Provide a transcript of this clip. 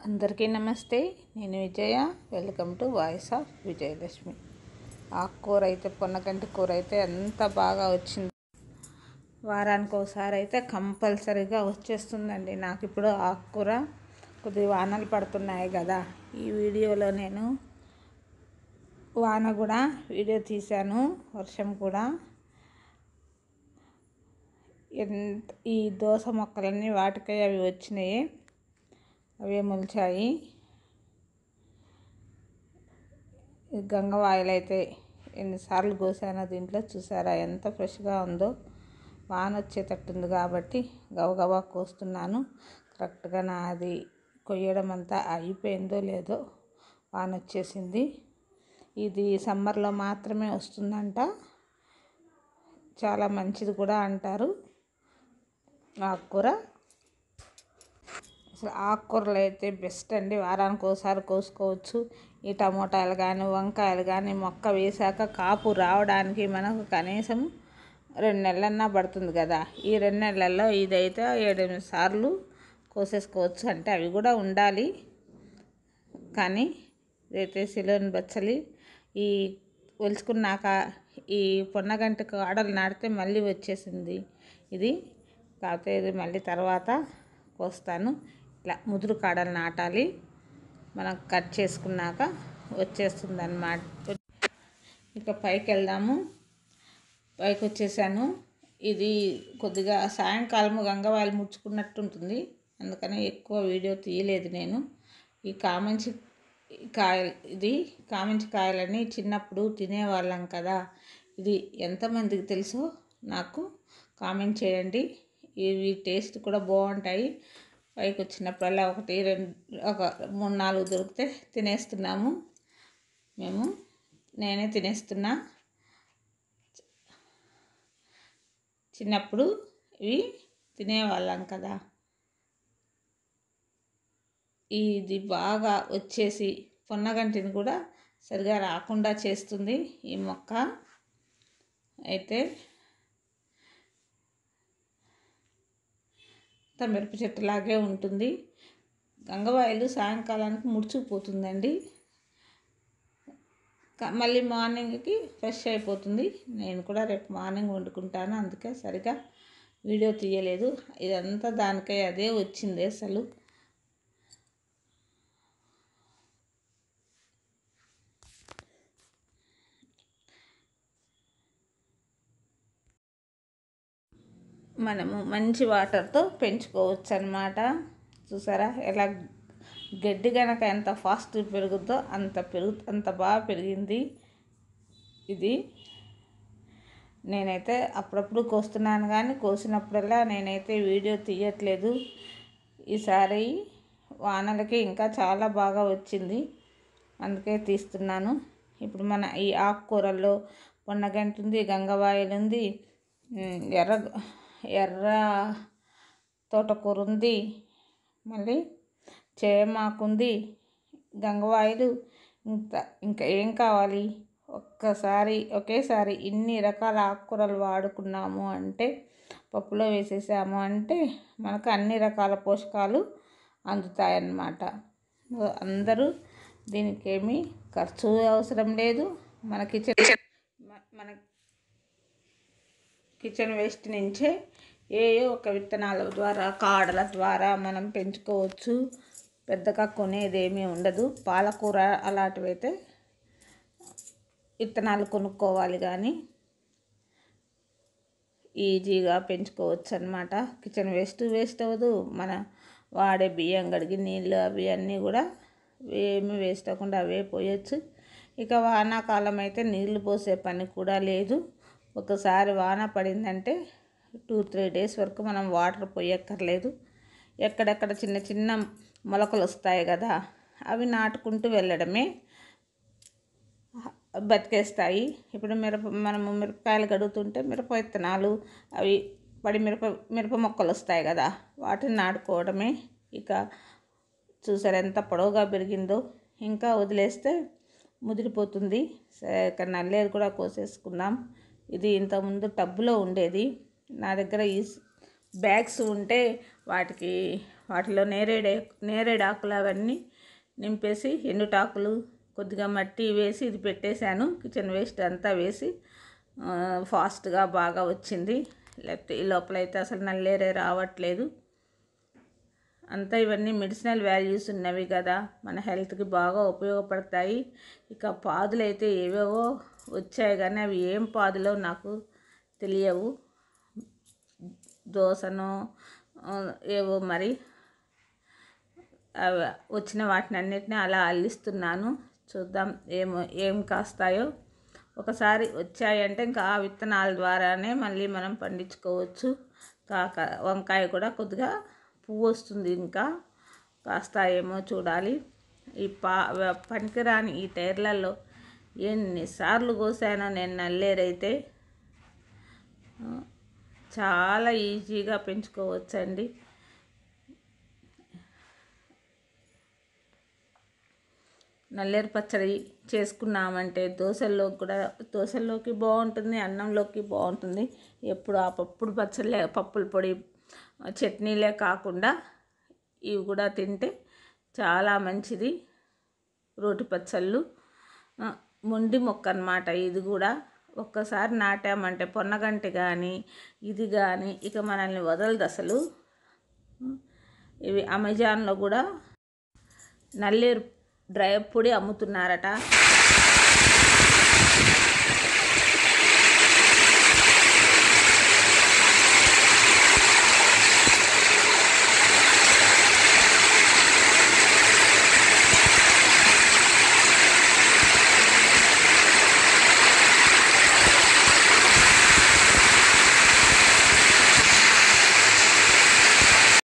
అందరికీ నమస్తే. నేను Vijaya. Welcome to voice of Vijayalakshmi. ఆకుకూర అయితే పొన్నగంటి కూర అయితే ఎంత బాగా వచ్చింది. వారానికి ఒకసారి అయితే కంపల్సరీగా వచ్చేస్తుందండి నాకు. ఇప్పుడు ఆకుకూర కొద్దిగా వానలు పడుతున్నాయి కదా, ఈ వీడియోలో నేను వాన కూడా వీడియో తీశాను, వర్షం కూడా. ఈ దోస మొక్కలన్నీ వాటికై అవి వచ్చినాయి, అవే మొలిచాయి. గంగవాయిలు అయితే ఎన్నిసార్లు కోసానో దీంట్లో, చూసారా ఎంత ఫ్రెష్గా ఉందో. వాన వచ్చేటట్టుంది కాబట్టి గబగబా కోస్తున్నాను. కరెక్ట్గా నాది కొయ్యడం అంతా అయిపోయిందో లేదో వాన వచ్చేసింది. ఇది సమ్మర్లో మాత్రమే వస్తుందంట, చాలా మంచిది కూడా అంటారు ఆకుకూర. అసలు ఆకుకూరలు అయితే బెస్ట్ అండి, వారానికి ఒకసారి కోసుకోవచ్చు. ఈ టమోటాలు కానీ వంకాయలు కానీ మొక్క వేసాక కాపు రావడానికి మనకు కనీసం 2 నెలలన్నా పడుతుంది కదా. ఈ 2 నెలల్లో ఇదైతే 7-8 సార్లు కోసేసుకోవచ్చు. అంటే అవి కూడా ఉండాలి, కానీ ఇదైతే సిలోని బచ్చలి. ఈ ఒలుచుకున్నాక ఈ పొన్నగంటి కాడలు నాటితే మళ్ళీ వచ్చేసింది ఇది. కాకపోతే ఇది మళ్ళీ తర్వాత కోస్తాను. ఇట్లా ముదురు కాడలు నాటాలి, మనం కట్ చేసుకున్నాక వచ్చేస్తుంది అన్నమాట. ఇక పైకి వెళ్దాము. పైకి వచ్చేసాను. ఇది కొద్దిగా సాయంకాలం గంగవాయిలు ముడుచుకున్నట్టు ఉంటుంది, అందుకని ఎక్కువ వీడియో తీయలేదు నేను. ఈ కామంచి కాయలని చిన్నప్పుడు తినేవాళ్ళం కదా. ఇది ఎంతమందికి తెలుసో నాకు కామెంట్ చేయండి. ఇవి టేస్ట్ కూడా బాగుంటాయి. పైకి వచ్చినప్పుడల్లా 1, 2, ఒక 3, 4 దొరికితే తినేస్తున్నాము మేము. నేనే తినేస్తున్నా. చిన్నప్పుడు ఇవి తినేవాళ్ళం కదా. ఇది బాగా వచ్చేసి పొన్నగంటిని కూడా సరిగా రాకుండా చేస్తుంది ఈ మొక్క. అయితే మిరప చెట్టులాగే ఉంటుంది. గంగవాయిలు సాయంకాలానికి ముడుచుకుపోతుందండి, మళ్ళీ మార్నింగ్కి ఫ్రెష్ అయిపోతుంది. నేను కూడా రేపు మార్నింగ్ వండుకుంటాను, అందుకే సరిగా వీడియో తీయలేదు. ఇదంతా దానికై అదే వచ్చింది అసలు. మనము మంచి వాటర్తో పెంచుకోవచ్చు అన్నమాట. చూసారా ఎలా గడ్డి కనుక ఎంత ఫాస్ట్ పెరుగుద్దో అంత బాగా పెరిగింది ఇది. నేనైతే అప్పుడప్పుడు కోస్తున్నాను, కానీ కోసినప్పుడల్లా నేనైతే వీడియో తీయట్లేదు. ఈసారి వానలకి ఇంకా చాలా బాగా వచ్చింది, అందుకే తీస్తున్నాను. ఇప్పుడు మన ఈ ఆకుకూరల్లో పొన్నగంటి ఉంది, గంగవాయిలు ఉంది, ఎర్ర తోటకూర ఉంది, మళ్ళీ చేమాకుంది, గంగవాయిలు, ఇంకా ఏం కావాలి. ఒకేసారి ఇన్ని రకాల ఆకుకూరలు వాడుకున్నాము అంటే, పప్పులో వేసేసాము అంటే మనకు అన్ని రకాల పోషకాలు అందుతాయన్నమాట. అందరూ దీనికి ఏమీ ఖర్చు అవసరం లేదు. మన కిచెన్ వేస్ట్ నుంచే ఒక విత్తనాల ద్వారా, కాడల ద్వారా మనం పెంచుకోవచ్చు. పెద్దగా కొనేదేమీ ఉండదు. పాలకూర అలాంటివైతే విత్తనాలు కొనుక్కోవాలి, కానీ ఈజీగా పెంచుకోవచ్చు అన్నమాట. కిచెన్ వేస్ట్ అవ్వదు. మన వాడే బియ్యం కడిగి నీళ్ళు అవి అన్నీ కూడా ఏమి వేస్ట్ అవ్వకుండా అవే పోయచ్చు. ఇక వానాకాలం అయితే నీళ్లు పోసే పని కూడా లేదు. ఒకసారి వాన పడిందంటే 2-3 డేస్ వరకు మనం వాటర్ పోయక్కర్లేదు. ఎక్కడెక్కడ చిన్న చిన్న మొలకలు వస్తాయి కదా, అవి నాటుకుంటూ వెళ్ళడమే, బతికేస్తాయి. ఇప్పుడు మనము మిరపకాయలు కడుగుతుంటే మిరప విత్తనాలు అవి పడి మిరప మొక్కలు వస్తాయి కదా, వాటిని నాటుకోవడమే. ఇక చూసారు ఎంత పొడవుగా పెరిగిందో. ఇంకా వదిలేస్తే ముదిరిపోతుంది. ఇక నల్లేరు కూడా కోసేసుకుందాం. ఇది ఇంతకుముందు టబ్బులో ఉండేది నా దగ్గర. ఈ బ్యాగ్స్ ఉంటే వాటికి వాటిలో నేరేడాకులు అవన్నీ నింపేసి ఎండుటాకులు కొద్దిగా మట్టి వేసి ఇది పెట్టేశాను. కిచెన్ వేస్ట్ అంతా వేసి ఫాస్ట్గా బాగా వచ్చింది. లేకపోతే ఈ లోపలైతే అసలు నల్లేరే రావట్లేదు. అంతా ఇవన్నీ మెడిసినల్ వాల్యూస్ ఉన్నవి కదా, మన హెల్త్కి బాగా ఉపయోగపడతాయి. ఇక పాదులు అయితే ఏవేవో వచ్చాయి కానీ అవి ఏం పాదులో నాకు తెలియవు. దోసనో ఏవో మరి అవి వచ్చిన వాటిని అన్నిటినీ అలా అల్లిస్తున్నాను. చూద్దాం ఏం కాస్తాయో. ఒకసారి వచ్చాయంటే ఇంకా ఆ విత్తనాల ద్వారానే మళ్ళీ మనం పండించుకోవచ్చు. వంకాయ కూడా కొద్దిగా పువ్వు వస్తుంది, ఇంకా కాస్తాయేమో చూడాలి. ఈ పనికిరాని ఈ టైర్లలో ఎన్నిసార్లు కోసానో నేను నల్లేరైతే. చాలా ఈజీగా పెంచుకోవచ్చండి. నల్లేరు పచ్చడి చేసుకున్నామంటే దోశల్లోకి బాగుంటుంది, అన్నంలోకి బాగుంటుంది. ఎప్పుడు ఆ పప్పుల పొడి చట్నీలే కాకుండా ఇవి కూడా తింటే చాలా మంచిది. రోటి పచ్చళ్ళు మొండి మొక్క అన్నమాట. ఇది కూడా ఒక్కసారి నాటామంటే పొన్నగంటి కానీ ఇది కానీ ఇక మనల్ని వదలదు అసలు. ఇవి అమెజాన్లో కూడా నల్లేరు డ్రై పొడి అమ్ముతున్నారట.